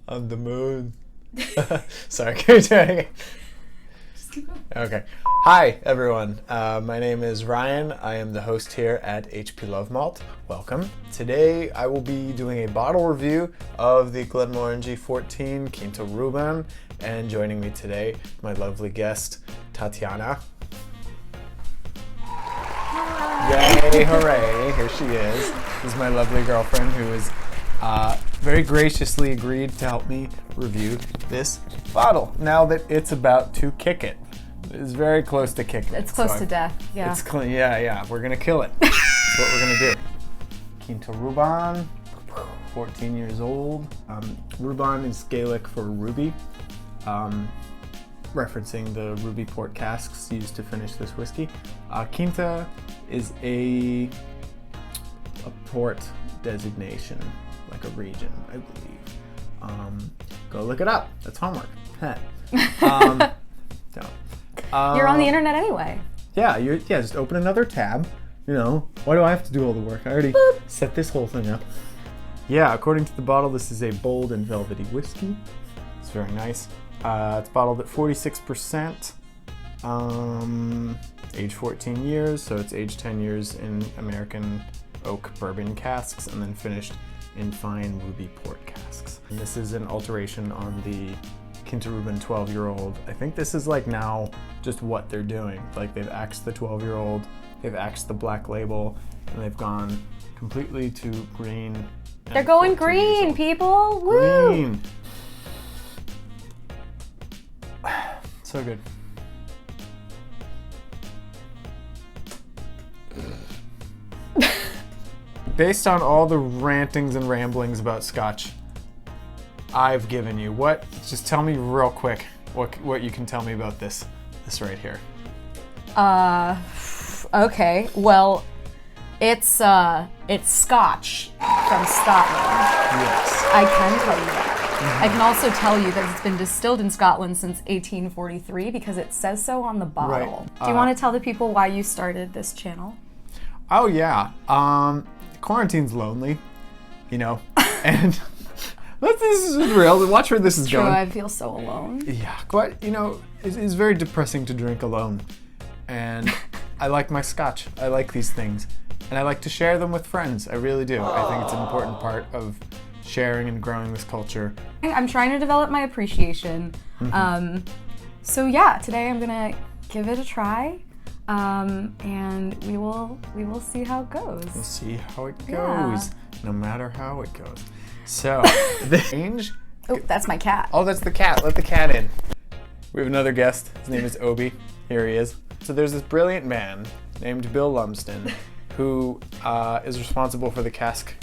on the moon. Sorry, can we try again? Just keep going. Okay. Hi, everyone. My name is Ryan. I am the host here at HP Love Malt. Welcome. Today, I will be doing a bottle review of the Glenmorangie 14 Quinta Ruban. And joining me today, my lovely guest, Tatyana. Yay, hooray, here she is. This is my lovely girlfriend who has very graciously agreed to help me review this bottle now that it's about to kick it. It's very close to kicking it. It's close to death, yeah. It's yeah, we're gonna kill it. That's what we're gonna do. Quinta Ruban, 14 years old. Ruban is Gaelic for ruby, referencing the ruby port casks used to finish this whiskey. Quinta is a port designation, like a region, I believe. Go look it up. That's homework. Don't. You're on the internet anyway. Yeah, just open another tab. You know, why do I have to do all the work? I already set this whole thing up. Yeah, according to the bottle, this is a bold and velvety whiskey. It's very nice. It's bottled at 46%, age 14 years, so it's aged 10 years in American oak bourbon casks and then finished in fine ruby port casks. And this is an alteration on the Quinta Ruban 12-year-old. I think this is like now just what they're doing. Like they've axed the 12-year-old, they've axed the black label, and they've gone completely to green. They're going green, people! Woo! Green! So good. Based on all the rantings and ramblings about Scotch I've given you, just tell me real quick what you can tell me about this right here. Okay. Well, it's Scotch from Scotland. Yes. I can tell you that. I can also tell you that it's been distilled in Scotland since 1843 because it says so on the bottle. Right. Do you want to tell the people why you started this channel? Oh yeah. Quarantine's lonely, you know, and this is real. Watch where this is True, going. I feel so alone. Yeah, but you know, it's very depressing to drink alone, and I like my Scotch. I like these things, and I like to share them with friends. I really do. I think it's an important part of sharing and growing this culture. I'm trying to develop my appreciation. So yeah, today I'm gonna give it a try. And we will see how it goes. We'll see how it goes, Yeah. no matter how it goes. So, the range. Oh, that's my cat. Oh, that's the cat. Let the cat in. We have another guest. His name is Obie. Here he is. So there's this brilliant man named Bill Lumsden who is responsible for the cask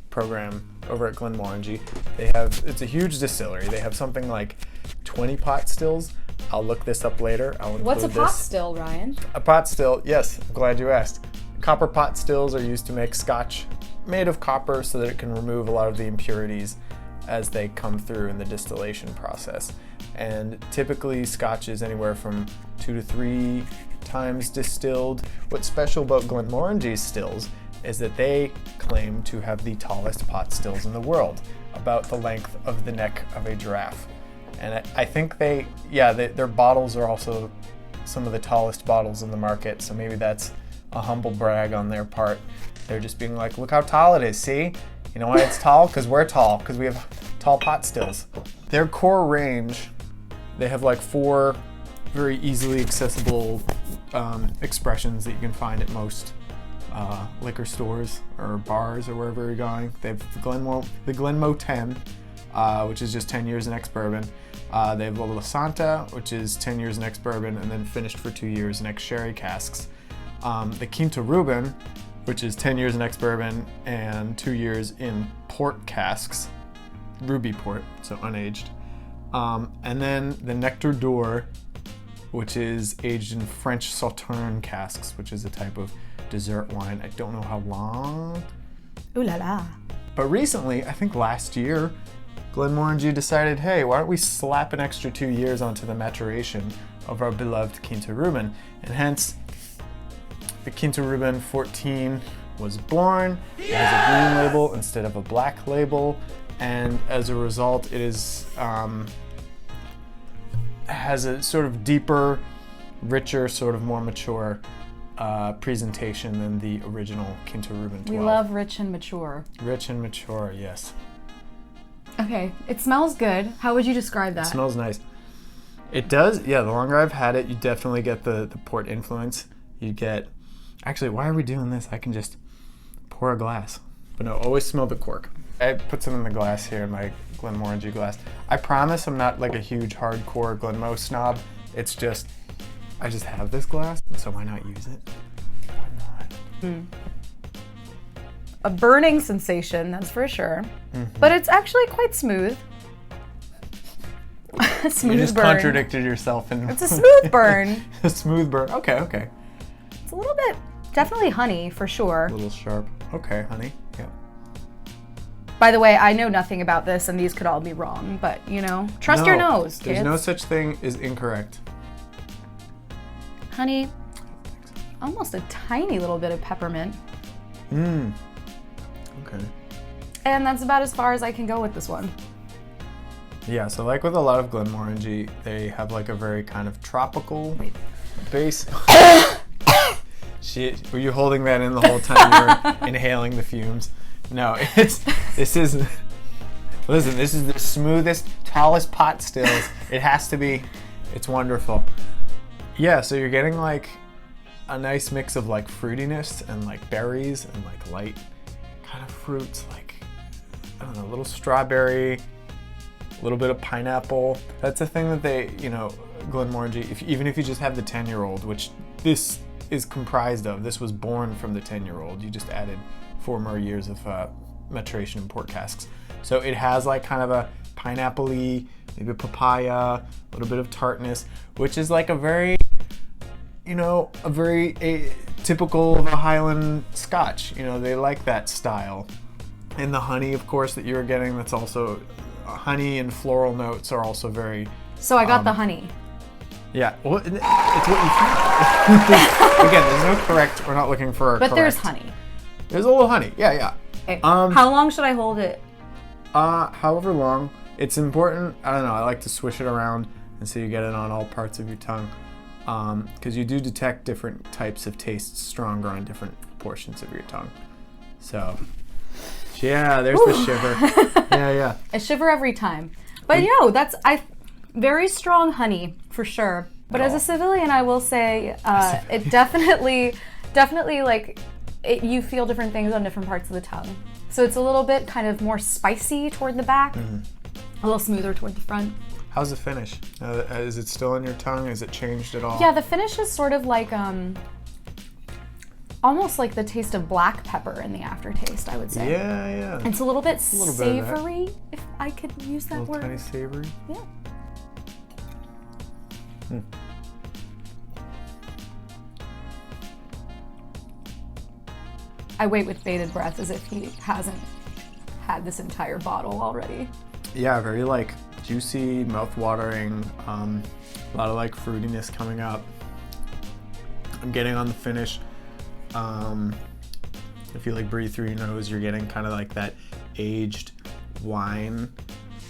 program over at Glenmorangie. It's a huge distillery. They have something like 20 pot stills. I'll look this up later. I'll include What's a pot this. still, Ryan? A pot still, yes, I'm glad you asked. Copper pot stills are used to make Scotch made of copper so that it can remove a lot of the impurities as they come through in the distillation process. And typically Scotch is anywhere from 2 to 3 times distilled. What's special about Glenmorangie's stills is that they claim to have the tallest pot stills in the world, about the length of the neck of a giraffe. And I think their bottles are also some of the tallest bottles in the market, so maybe that's a humble brag on their part. They're just being like, look how tall it is, see? You know why it's tall? Because we're tall, because we have tall pot stills. Their core range, they have like 4 very easily accessible expressions that you can find at most liquor stores or bars or wherever you're going. They have the Glenmo 10, which is just 10 years in ex-bourbon. They have La Santa, which is 10 years in ex-bourbon and then finished for 2 years in ex-sherry casks. The Quinta Ruban, which is 10 years in ex-bourbon and 2 years in port casks, ruby port, so unaged. And then the Nectar d'Or, which is aged in French Sauterne casks, which is a type of dessert wine. I don't know how long. Ooh la la. But recently, I think last year, Glenmorangie decided, hey, why don't we slap an extra 2 years onto the maturation of our beloved Quinta Ruban? And hence, the Quinta Ruban 14 was born. It has a green label instead of a black label. and as a result, it is has a sort of deeper, richer, sort of more mature presentation than the original Quinta Ruban 12. We love rich and mature. Rich and mature, yes. Okay, it smells good. How would you describe that? It smells nice. It does, yeah, the longer I've had it, you definitely get the port influence. You get, actually, why are we doing this? I can just pour a glass. But no, always smell the cork. I put some in the glass here, in my Glenmorangie glass. I promise I'm not like a huge hardcore Glenmo snob. It's just, I just have this glass, so why not use it? Why not? A burning sensation, that's for sure. But it's actually quite smooth. Smooth You just burn. contradicted yourself. It's a smooth burn. A smooth burn. Okay. It's a little bit, definitely honey for sure. A little sharp. Okay, honey. Yeah. By the way, I know nothing about this and these could all be wrong, but you know, trust your nose, kids. There's no such thing as incorrect. Honey, almost a tiny little bit of peppermint. Okay. And that's about as far as I can go with this one. Yeah, so like with a lot of Glenmorangie, they have like a very kind of tropical base. Shit, were you holding that in the whole time you were inhaling the fumes? No, this is the smoothest, tallest pot stills. It has to be. It's wonderful. Yeah, so you're getting like a nice mix of like fruitiness and like berries and like light kind of fruits, like, I don't know, a little strawberry, a little bit of pineapple. That's a thing that they, you know, Glenmorangie, even if you just have the 10-year-old, which this is comprised of, this was born from the 10-year-old, you just added 4 more years of maturation in port casks. So it has like kind of a pineapple-y, maybe papaya, a little bit of tartness, which is like a very, you know, typical of a Highland Scotch. You know, they like that style. And the honey, of course, that you're getting, that's also honey and floral notes are also very. So I got the honey. Yeah, well, it's what you feel. Again, there's no correct. We're not looking for a But correct. there's honey. There's a little honey. Yeah. Okay. How long should I hold it? However long. It's important. I don't know. I like to swish it around and so you get it on all parts of your tongue, because you do detect different types of tastes stronger on different portions of your tongue. So, yeah, there's the shiver. Yeah. A shiver every time. But that's very strong honey for sure. But as a civilian, I will say it definitely like you feel different things on different parts of the tongue. So it's a little bit kind of more spicy toward the back, a little smoother toward the front. How's the finish? Is it still in your tongue? Has it changed at all? Yeah, the finish is sort of like almost like the taste of black pepper in the aftertaste, I would say. Yeah. It's a little bit savory, savory, if I could use that word. Tiny savory. Yeah. I wait with bated breath as if he hasn't had this entire bottle already. Yeah, very like juicy, mouth-watering, a lot of like fruitiness coming up. I'm getting on the finish. If you like breathe through your nose, you're getting kind of like that aged wine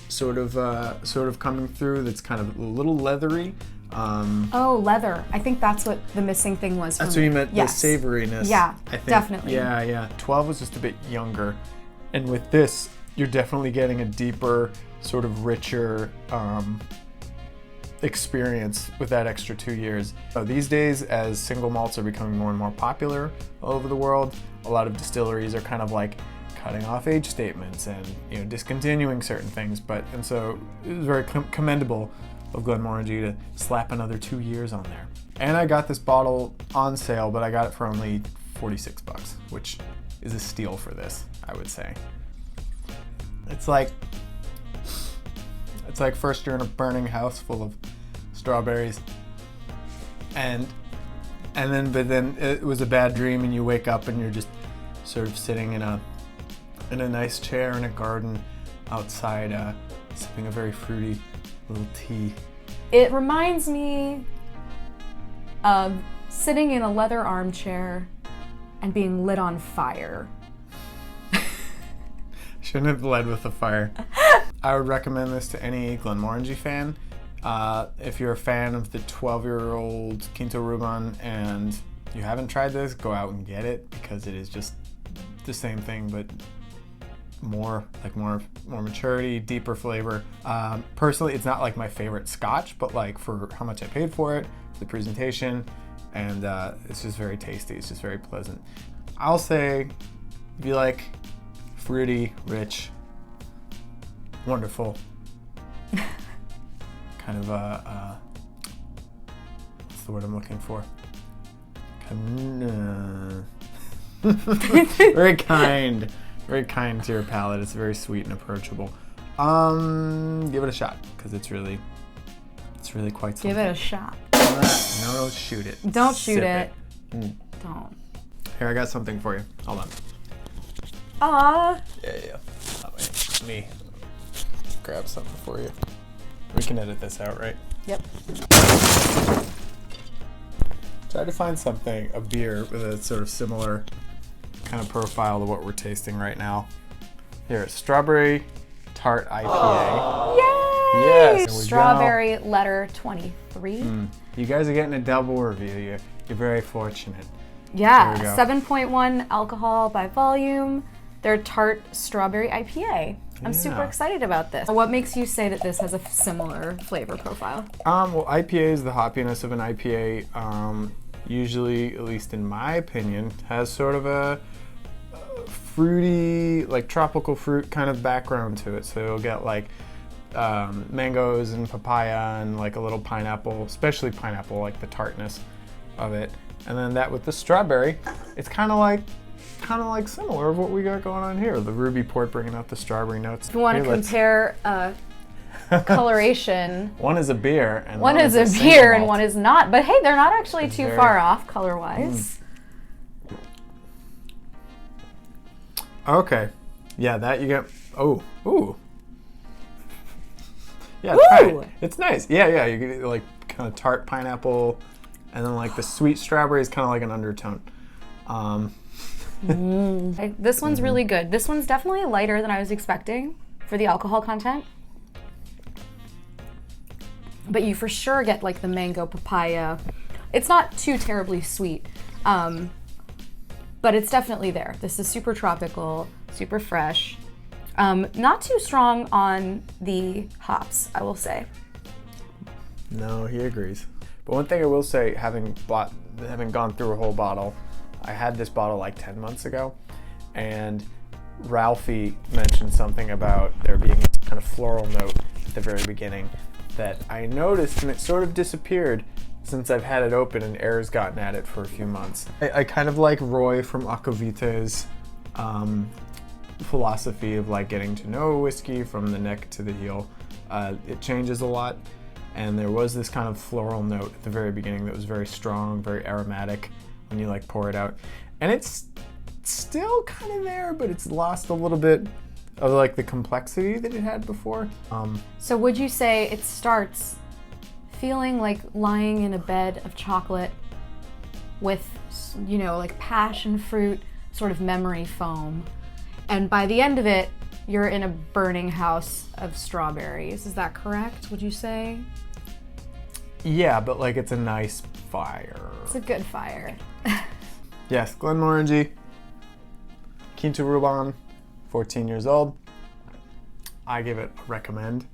sort of coming through. That's kind of a little leathery. Leather. I think that's what the missing thing was for That's me. what you meant, Yes. the savoriness. Yeah, I think. definitely. Yeah. 12 was just a bit younger. And with this, you're definitely getting a deeper, sort of richer experience with that extra 2 years. So these days, as single malts are becoming more and more popular all over the world, a lot of distilleries are kind of like cutting off age statements and, you know, discontinuing certain things. And so it was very commendable of Glenmorangie to slap another 2 years on there. And I got this bottle on sale, but I got it for only $46, which is a steal for this, I would say. It's like first you're in a burning house full of strawberries, and then it was a bad dream, and you wake up and you're just sort of sitting in a nice chair in a garden outside, sipping a very fruity little tea. It reminds me of sitting in a leather armchair and being lit on fire. Shouldn't have led with the fire. I would recommend this to any Glenmorangie fan. If you're a fan of the 12-year-old Quinta Ruban and you haven't tried this, go out and get it because it is just the same thing, but more maturity, deeper flavor. Personally, it's not like my favorite Scotch, but like for how much I paid for it, the presentation, and it's just very tasty. It's just very pleasant. I'll say if you like fruity, rich, wonderful, kind of what's the word I'm looking for? Very kind to your palate. It's very sweet and approachable. Give it a shot because it's really quite something. Give it a shot. No, shoot it. Don't shoot Sip it. Don't. Here, I got something for you. Hold on. Aww. Yeah. Let me grab something for you. We can edit this out, right? Yep. Try to find a beer with a sort of similar kind of profile to what we're tasting right now. Here, strawberry tart IPA. Yay! Yes. Strawberry letter 23. You guys are getting a double review. You're very fortunate. Yeah, 7.1 alcohol by volume. Their tart strawberry IPA. I'm super excited about this. What makes you say that this has a similar flavor profile? Well, IPA is the hoppiness of an IPA. Usually, at least in my opinion, has sort of a fruity, like tropical fruit kind of background to it. So you'll get like mangoes and papaya and like a little pineapple, especially pineapple, like the tartness of it. And then that with the strawberry, it's kind of like similar of what we got going on here. The ruby port bringing out the strawberry notes. If you want to compare coloration, one is a beer and one is a beer and one is not. But hey, they're not actually too far off color-wise. Okay, yeah, that you get. Oh, ooh. Yeah, Ooh. It's nice. Yeah, you get like kind of tart pineapple, and then like the sweet strawberry is kind of like an undertone. This one's really good. This one's definitely lighter than I was expecting for the alcohol content. But you for sure get like the mango papaya. It's not too terribly sweet, but it's definitely there. This is super tropical, super fresh. Not too strong on the hops, I will say. No, he agrees. But one thing I will say, having gone through a whole bottle, I had this bottle like 10 months ago, and Ralphie mentioned something about there being this kind of floral note at the very beginning that I noticed, and it sort of disappeared since I've had it open and air's gotten at it for a few months. I kind of like Roy from Aquavita's philosophy of like getting to know whiskey from the neck to the heel. It changes a lot, and there was this kind of floral note at the very beginning that was very strong, very aromatic when you like pour it out, and it's still kind of there, but it's lost a little bit of like the complexity that it had before. So would you say it starts feeling like lying in a bed of chocolate with, you know, like passion fruit sort of memory foam, and by the end of it you're in a burning house of strawberries? Is that correct, would you say? Yeah, but like it's a nice fire. It's a good fire. Yes, Glenmorangie, Quinta Ruban, 14 years old. I give it a recommend.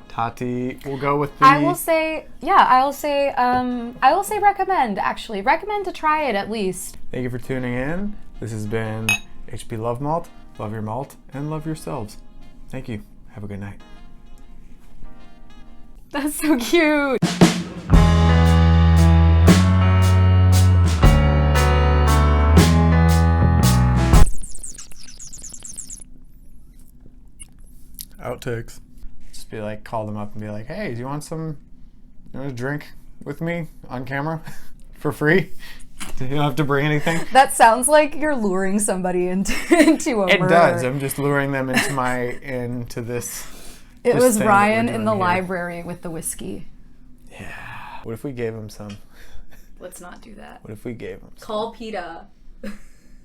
Tati, we'll go with the... I will say recommend, actually. Recommend to try it at least. Thank you for tuning in. This has been HP Love Malt. Love your malt and love yourselves. Thank you. Have a good night. That's so cute. Outtakes. Just be like, call them up and be like, hey, do you want a drink with me on camera for free? You don't have to bring anything. That sounds like you're luring somebody into a It murder. does. I'm just luring them into this. It this was thing Ryan that we're in the doing here. library with the whiskey. Yeah. What if we gave him some? Let's not do that. What if we gave him some? Call PETA.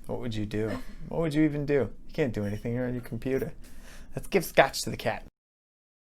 What would you do? What would you even do? You can't do anything here on your computer. Let's give scotch to the cat.